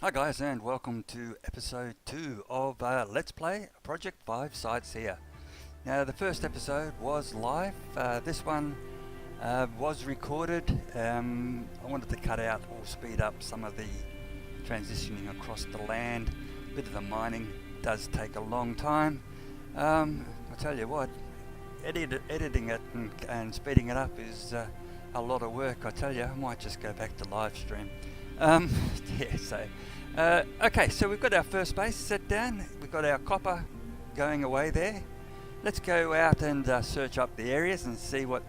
Hi guys, and welcome to episode 2 of Let's Play Project 5 Sightseer. Now the first episode was live, this one was recorded. I wanted to cut out or speed up some of the transitioning across the land. A bit of the mining does take a long time. I'll tell you what, editing it and speeding it up is a lot of work. I tell you, I might just go back to live stream. Okay, so we've got our first base set down. We've got our copper going away there. Let's go out and search up the areas and see what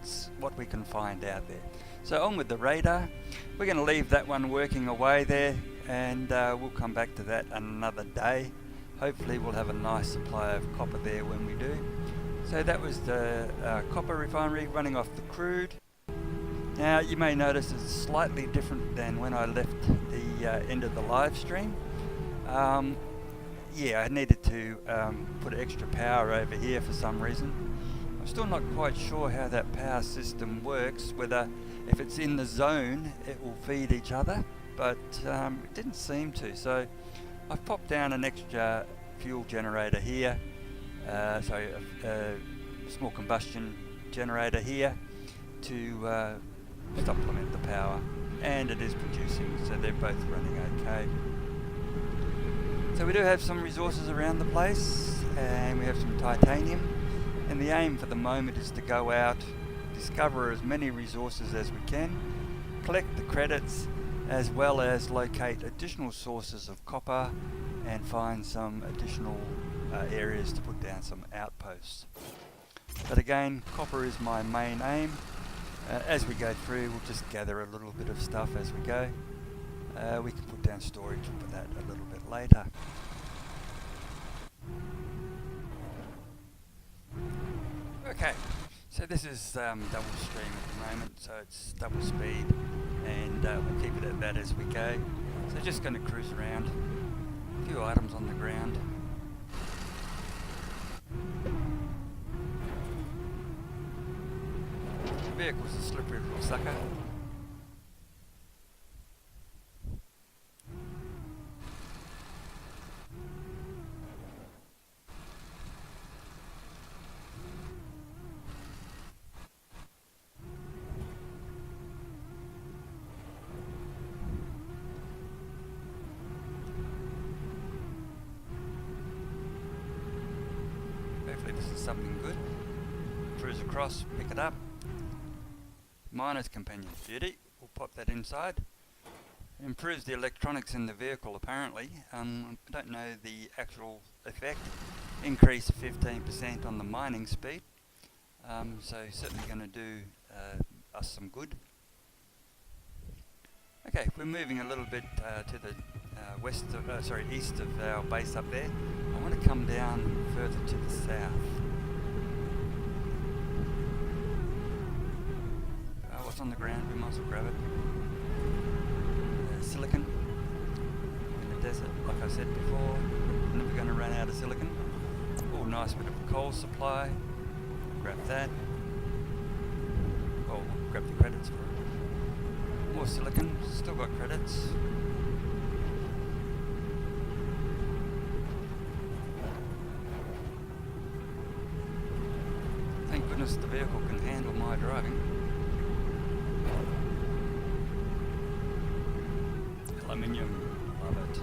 we can find out there. So on with the radar. We're going to leave that one working away there, and we'll come back to that another day. Hopefully we'll have a nice supply of copper there when we do. So that was the copper refinery running off the crude. Now you may notice it's slightly different than when I left the end of the live stream. Yeah, I needed to put extra power over here for some reason. I'm still not quite sure how that power system works, whether if it's in the zone it will feed each other, but it didn't seem to. So I've popped down an extra fuel generator here, a small combustion generator here to supplement the power, and it is producing, so they're both running okay. So we do have some resources around the place, and we have some titanium, and the aim for the moment is to go out, discover as many resources as we can, collect the credits, as well as locate additional sources of copper and find some additional areas to put down some outposts. But again, copper is my main aim. As we go through, we'll just gather a little bit of stuff as we go. We can put down storage for that a little bit later. Okay, so this is double stream at the moment, so it's double speed, and we'll keep it at that as we go. So just going to cruise around. A few items on the ground. The vehicle's a slippery little sucker. Hopefully this is something good. Cruise across, pick it up. Miner's companion, beauty. We'll pop that inside. It improves the electronics in the vehicle apparently. I don't know the actual effect. Increase 15% on the mining speed. So certainly going to do us some good. Okay, we're moving a little bit to the east of our base up there. I want to come down further to the south. What's on the ground? We might as well grab it. Silicon in the desert, like I said before. Never going to run out of silicon. Oh, nice bit of coal supply. Grab that. Oh, grab the credits for it. More silicon. Still got credits. Thank goodness the vehicle can handle my driving. Aluminium, love it.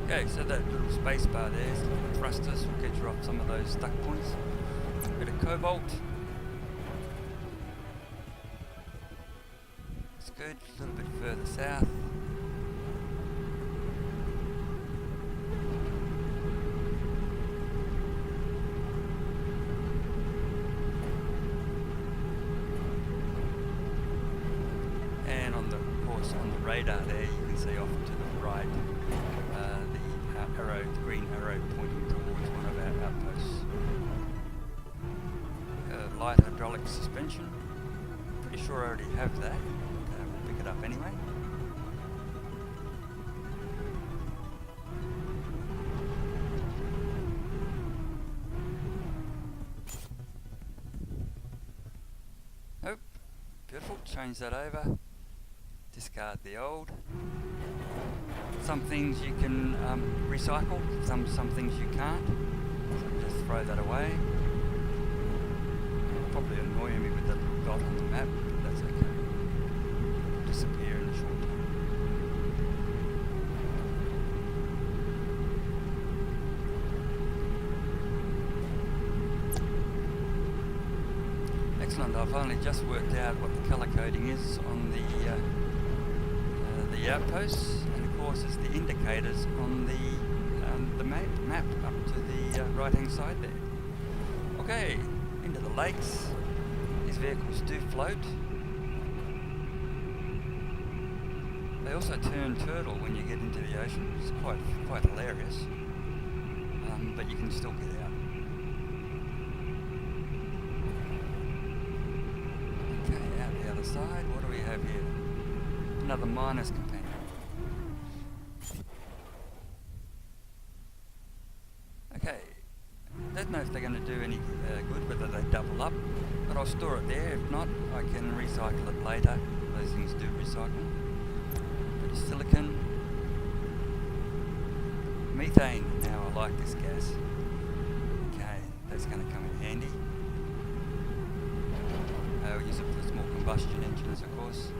Okay, so that little space bar there is little thrusters, will get you off some of those stuck points. A bit of cobalt. It's good, a little bit further south. On the radar there, you can see off to the right the green arrow pointing towards one of our outposts. Light hydraulic suspension. Pretty sure I already have that. We'll pick it up anyway. Beautiful, change that over, discard the old. Some things you can recycle, some things you can't, so just throw that away. Probably annoying me with that little dot on the map, but that's okay. It'll disappear in a short time. Excellent, I've only just worked out what the colour coding is on the outposts, and of course it's the indicators on the map up to the right hand side there. Okay, into the lakes. These vehicles do float. They also turn turtle when you get into the ocean. It's quite hilarious, but you can still get out. Okay, out the other side. What do we have here? Another miner's companion. Okay, don't know if they're going to do any good, whether they double up, but I'll store it there. If not, I can recycle it later. Those things do recycle. Bit of silicon. Methane. Now I like this gas. Okay, that's going to come in handy. I'll use it for small combustion engines, of course.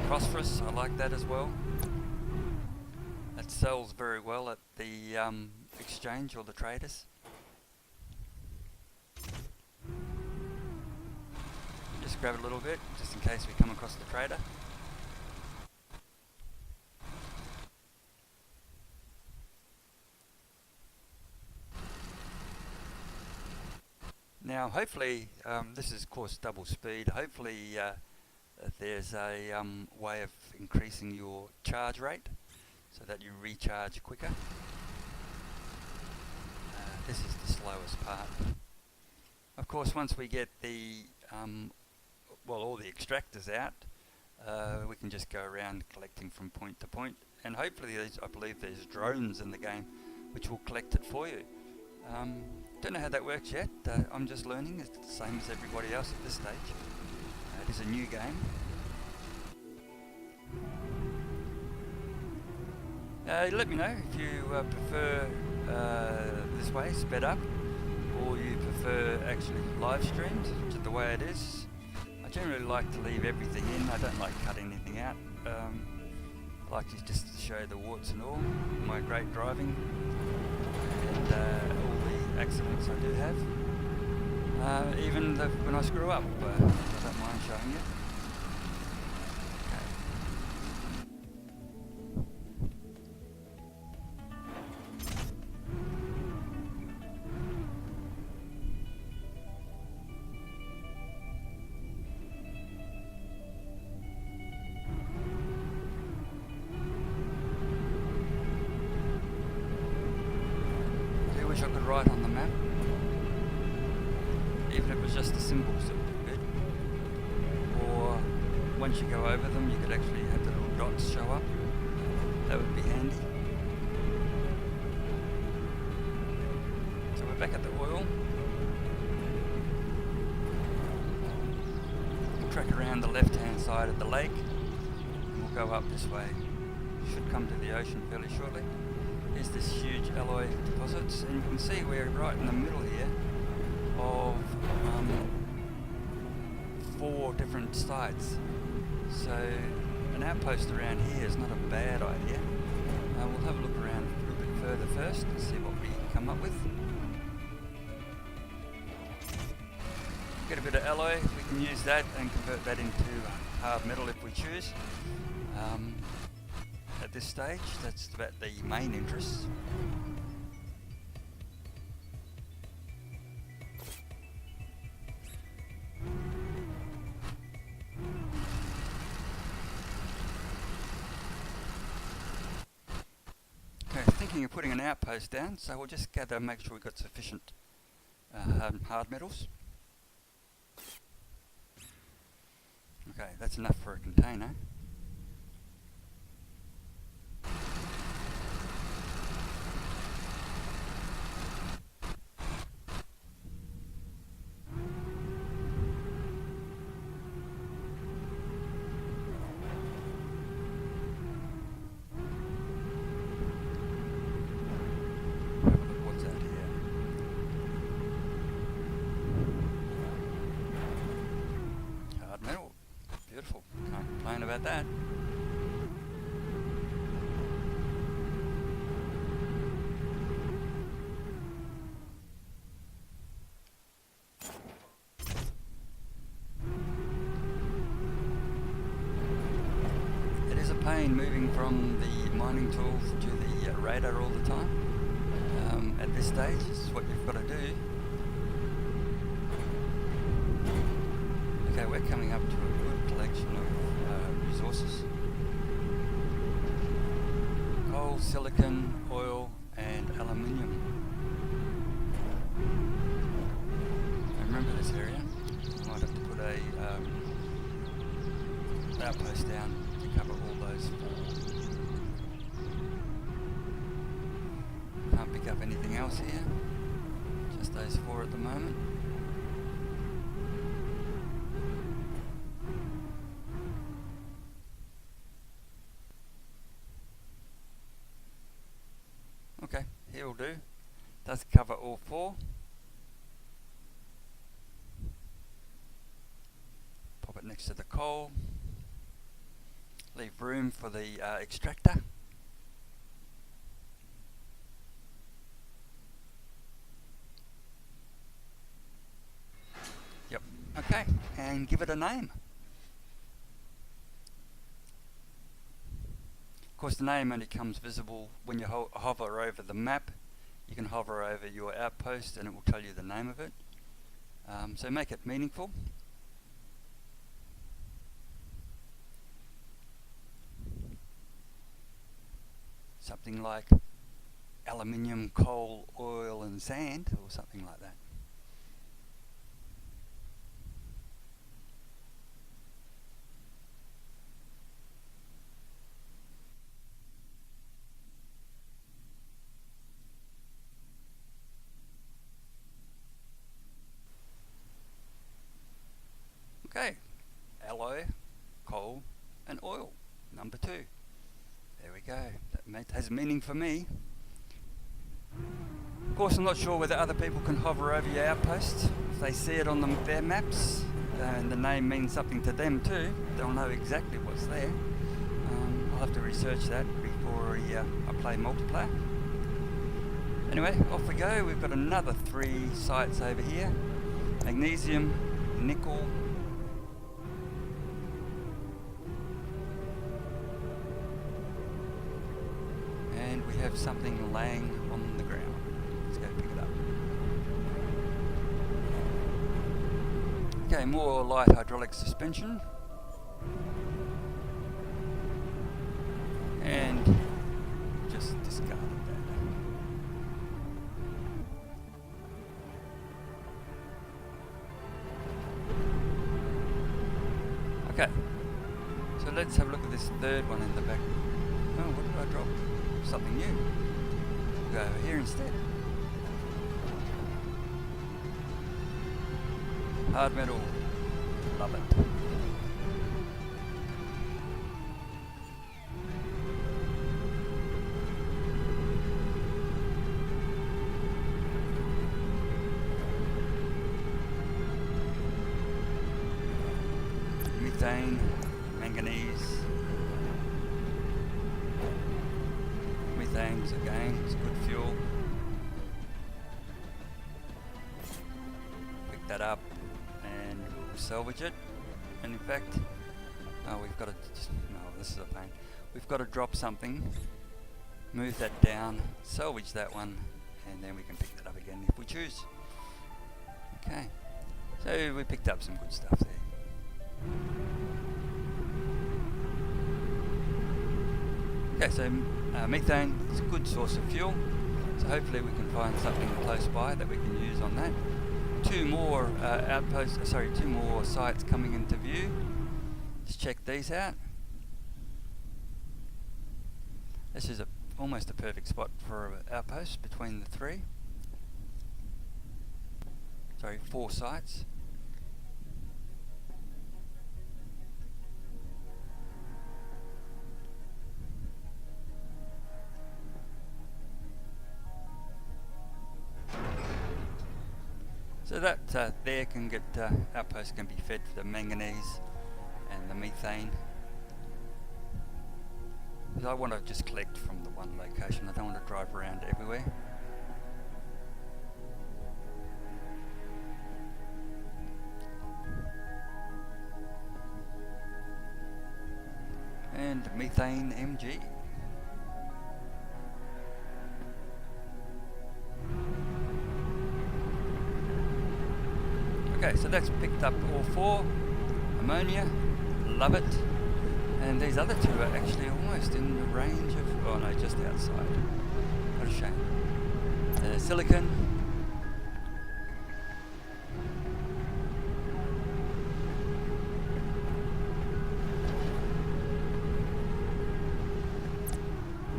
Phosphorus, I like that as well. That sells very well at the exchange or the traders. Just grab a little bit, just in case we come across the trader. Now hopefully, this is of course double speed, hopefully there's a way of increasing your charge rate so that you recharge quicker. This is the slowest part. Of course, once we get the all the extractors out, we can just go around collecting from point to point, and hopefully I believe there's drones in the game which will collect it for you. Don't know how that works yet. I'm just learning. It's the same as everybody else at this stage. It is a new game. Let me know if you prefer this way, sped up, or you prefer actually live streamed, which is the way it is. I generally like to leave everything in. I don't like cutting anything out. I like to just show the warts and all, my great driving, and all the accidents I do have. Even when I screw up, I don't mind showing you. I wish I could write on the map, even if it was just the symbols that would be good. Or once you go over them, you could actually have the little dots show up. That would be handy. So we're back at the oil. We'll track around the left-hand side of the lake, and we'll go up this way. Should come to the ocean fairly shortly. Is this huge alloy deposits, and you can see we're right in the middle here of 4 different sites. So an outpost around here is not a bad idea. We'll have a look around a little bit further first and see what we come up with. Get a bit of alloy, we can use that and convert that into hard metal if we choose. At this stage, that's about the main interest. Okay, thinking of putting an outpost down, so we'll just gather, make sure we've got sufficient hard metals. Okay, that's enough for a container. about that. It is a pain moving from the mining tool to the radar all the time. At this stage, this is what you've got to do. Okay, we're coming up to a good collection of resources. Coal, silicon, oil and aluminium. I remember this area. I might have to put a outpost down to cover all those four. Can't pick up anything else here. Just those four at the moment. Okay, here will do. Does cover all four. Pop it next to the coal. Leave room for the extractor. Yep, okay, and give it a name. Of course, the name only comes visible when you hover over the map. You can hover over your outpost and it will tell you the name of it. So make it meaningful. Something like aluminium, coal, oil and sand, or something like that. Okay, alloy, coal and oil, number 2. There we go, that has meaning for me. Of course, I'm not sure whether other people can hover over your outpost. If they see it on their maps, and the name means something to them too, they'll know exactly what's there. I'll have to research that before I play multiplayer. Anyway, off we go. We've got another 3 sites over here. Magnesium, nickel, and we have something laying on the ground. Let's go pick it up. Okay, more light hydraulic suspension. And just discarded that. Okay, so let's have a look at this third one in the back. Oh, what did I drop? Something new. We'll go over here instead. Hard metal. Love it. Methane, manganese. Methane's again, it's good fuel. Pick that up and we'll salvage it. And in fact, oh, we've got to, no, this is a pain. We've got to drop something, move that down, salvage that one, and then we can pick that up again if we choose. Okay, so we picked up some good stuff there. Okay, so methane is a good source of fuel, so hopefully we can find something close by that we can use on that. 2 more two more sites coming into view. Let's check these out. This is almost a perfect spot for an outpost between the 4 sites. So that there can get outposts can be fed for the manganese and the methane, because I want to just collect from the one location. I don't want to drive around everywhere. And methane MG. Okay, so that's picked up all 4. Ammonia, love it. And these other 2 are actually almost in the range of, oh no, just outside. What a shame. Silicon.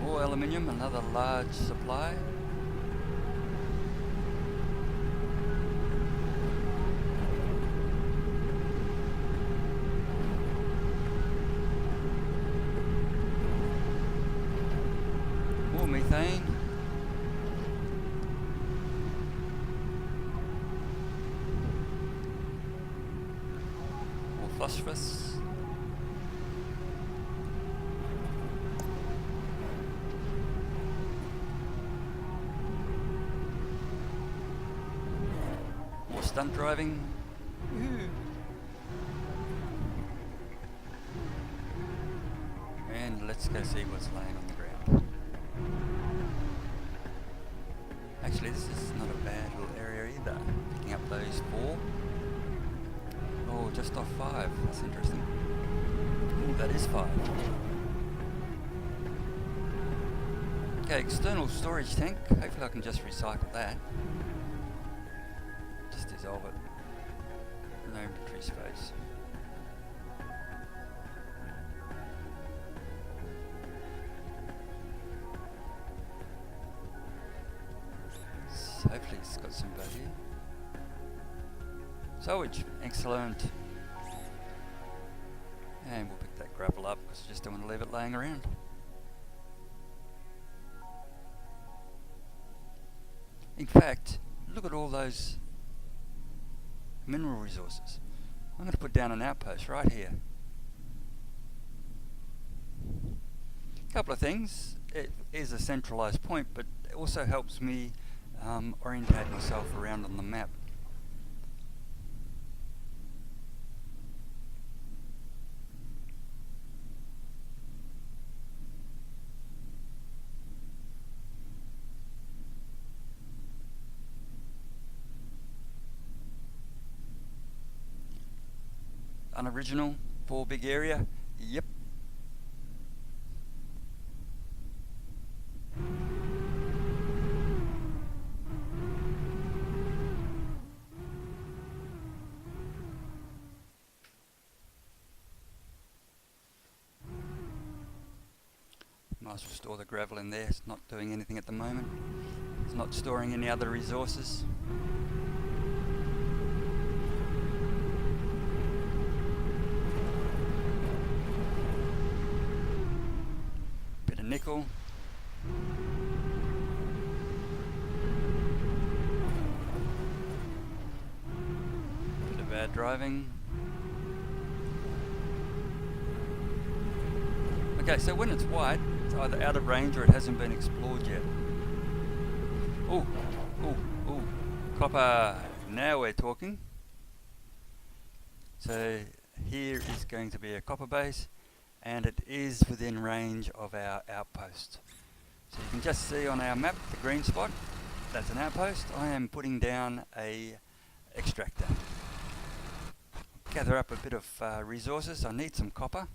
More aluminium, another large supply. More methane. More phosphorus. More stunt driving. Woohoo. And let's go see what's laying on the ground. Actually, this is not a bad little area either. Picking up those 4. Oh, just off 5. That's interesting. Ooh, that is 5. Okay, external storage tank. Hopefully I can just recycle that. Just dissolve it. No inventory space. Hopefully it's got some value. Sewage, excellent. And we'll pick that gravel up because I just don't want to leave it laying around. In fact, look at all those mineral resources. I'm going to put down an outpost right here. A couple of things. It is a centralized point, but it also helps me orientate myself around on the map. Unoriginal, 4 big area. Yep. Might as well store the gravel in there. It's not doing anything at the moment. It's not storing any other resources. Bit of nickel. Bit of bad driving. Okay, so when it's white, it's either out of range or it hasn't been explored yet. Oh, oh, oh, copper. Now we're talking. So here is going to be a copper base, and it is within range of our outpost. So you can just see on our map the green spot. That's an outpost. I am putting down a extractor. Gather up a bit of resources. I need some copper.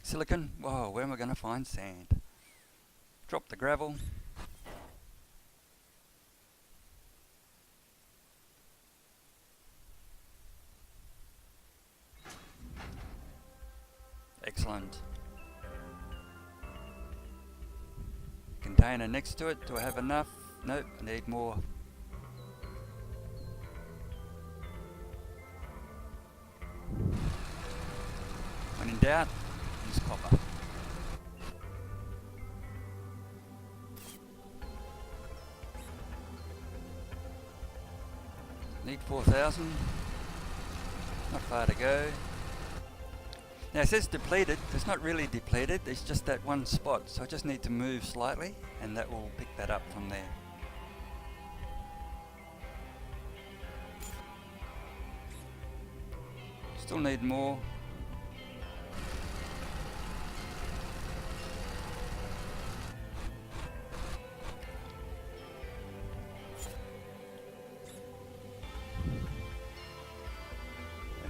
Silicon. Whoa, where am I going to find sand? Drop the gravel. Excellent. Container next to it. Do I have enough? Nope, I need more. doubt, use copper. Need 4,000. Not far to go. Now it says depleted. It's not really depleted. It's just that one spot. So I just need to move slightly, and that will pick that up from there. Still need more.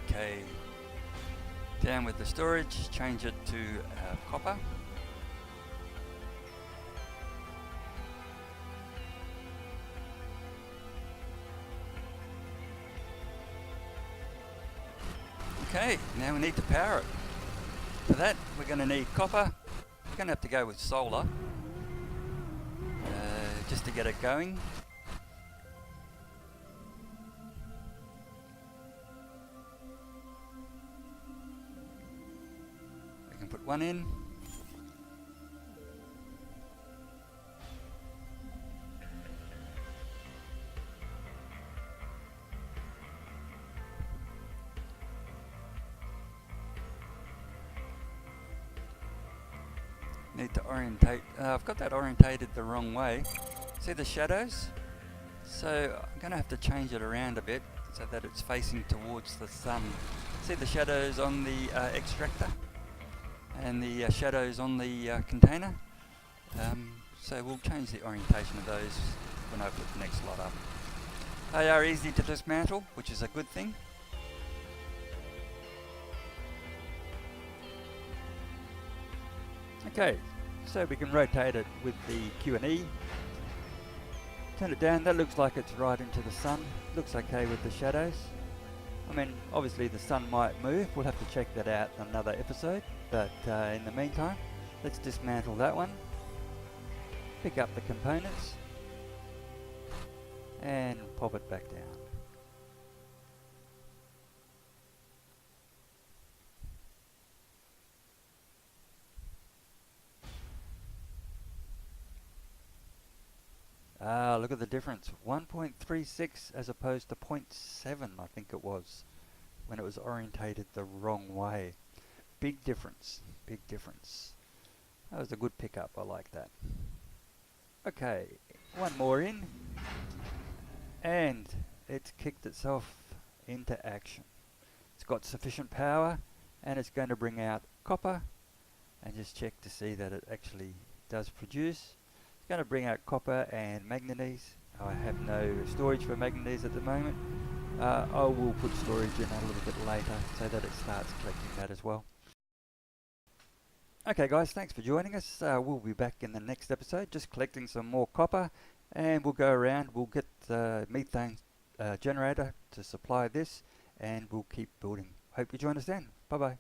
Okay, down with the storage, change it to copper. Okay, now we need to power it. For that, we're going to need copper. We're going to have to go with solar just to get it going. We can put one in. Need to orientate. I've got that orientated the wrong way. See the shadows? So I'm going to have to change it around a bit so that it's facing towards the sun. See the shadows on the extractor and the shadows on the container? So we'll change the orientation of those when I put the next lot up. They are easy to dismantle, which is a good thing. Okay, so we can rotate it with the Q&E. Turn it down, that looks like it's right into the sun. Looks okay with the shadows. I mean, obviously the sun might move, we'll have to check that out in another episode. But in the meantime, let's dismantle that one. Pick up the components and pop it back down. Look at the difference, 1.36 as opposed to 0.7 I think it was when it was orientated the wrong way. Big difference, big difference. That was a good pickup, I like that. Okay, one more in and it's kicked itself into action. It's got sufficient power and it's going to bring out copper, and just check to see that it actually does produce. It's going to bring out copper and manganese. I have no storage for manganese at the moment. I will put storage in a little bit later so that it starts collecting that as well. Okay guys, thanks for joining us. We'll be back in the next episode just collecting some more copper, and we'll go around, we'll get the methane generator to supply this, and we'll keep building. Hope you join us then. Bye bye.